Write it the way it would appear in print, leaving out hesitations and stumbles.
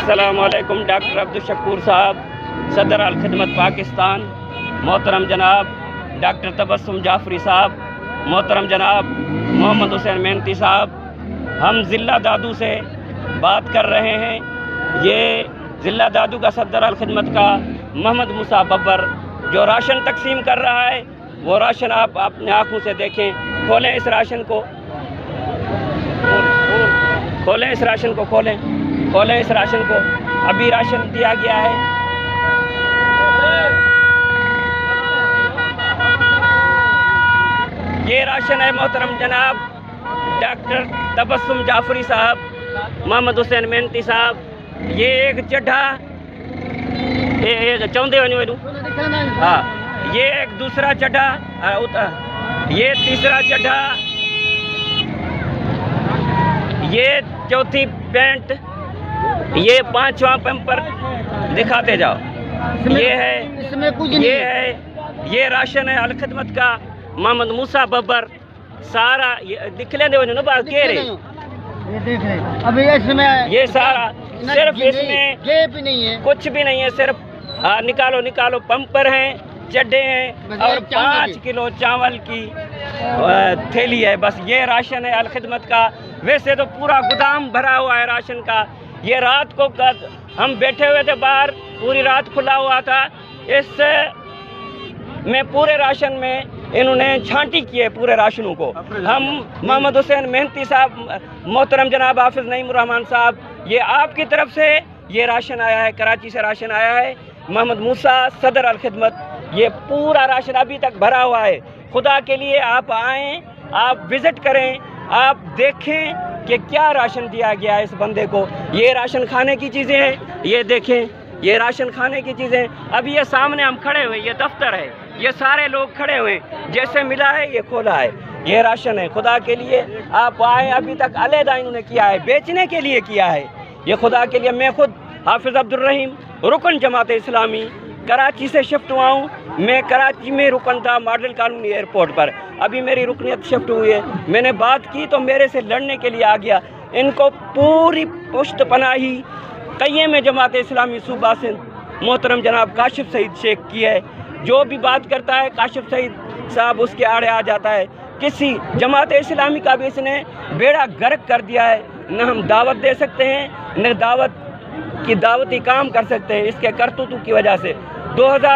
अस्सलामुअलैकुम। डॉक्टर अब्दुल शकूर साहब, सदर अल खिदमत पाकिस्तान, मोहतरम जनाब डॉक्टर तबस्सुम जाफरी साहब, मोहतरम जनाब मोहम्मद हुसैन मेहनती साहब, हम ज़िला दादू से बात कर रहे हैं। ये ज़िला दादू का सदर अल खिदमत का मोहम्मद मूसा बब्बर जो राशन तकसीम कर रहा है, वो राशन आप अपने आँखों से देखें। खोलें इस राशन को, खोलें इस राशन को, खोलें इस राशन को। अभी राशन दिया गया है। ये राशन है मोहतरम जनाब डॉक्टर तबस्सुम जाफरी साहब, मोहम्मद हुसैन मेहनती साहब। ये एक चड्ढा, ये चौंधे वनू, हाँ, ये एक दूसरा चड्ढा, ये तीसरा चड्ढा, ये चौथी पैंट, ये पांचवा पेम्पर दिखाते जाओ। ये है, इसमें कुछ ये नहीं है, ये राशन है अल खिदमत का मोहम्मद मूसा बब्बर। सारा ये दिख लेने वाले ना बात कह रहे, ये देख रहे अभी इसमें ये सारा सिर्फ इसमें जेब नहीं है, कुछ भी नहीं है, सिर्फ निकालो पंपर हैं, चड्डे हैं और 5 किलो चावल की थैली है। बस ये राशन है अल खिदमत का। वैसे तो पूरा गोदाम भरा हुआ है राशन का। ये रात को हम बैठे हुए थे बाहर, पूरी रात खुला हुआ था। इस में पूरे राशन में इन्होंने छांटी की है पूरे राशनों को। हम मोहम्मद हुसैन मेहनती साहब, मोहतरम जनाब हाफिज नईम रहमान साहब, ये आपकी तरफ से ये राशन आया है, कराची से राशन आया है। मोहम्मद मूसा सदर अल खिदमत, ये पूरा राशन अभी तक भरा हुआ है। खुदा के लिए आप आएँ, आप विज़िट करें, आप देखें कि क्या राशन दिया गया है इस बंदे को। ये राशन खाने की चीज़ें हैं, ये देखें, ये राशन खाने की चीज़ें। अभी ये सामने हम खड़े हुए, ये दफ्तर है, ये सारे लोग खड़े हुए, जैसे मिला है ये खोला है, ये राशन है। खुदा के लिए आप आए, अभी तक अलहदा इन्होंने किया है, बेचने के लिए किया है ये। खुदा के लिए मैं खुद हाफिज अब्दुल रहीम, रुकन जमात इस्लामी, कराची से शिफ्ट हुआ हूँ। मैं कराची में रुकन था मॉडल कॉलोनी एयरपोर्ट पर, अभी मेरी रुकनीत शिफ्ट हुई है। मैंने बात की तो मेरे से लड़ने के लिए आ गया। इनको पूरी पुश्त पनाही क़य्यम जमात इस्लामी सूबा सिंध मोहतरम जनाब काशिफ सईद शेख की है। जो भी बात करता है काशिफ सईद साहब उसके आड़े आ जाता है। किसी जमात इस्लामी का भी इसने बेड़ा गर्क कर दिया है। न हम दावत दे सकते हैं, न दावत की दावती काम कर सकते हैं इसके करतूतों की वजह से। 2000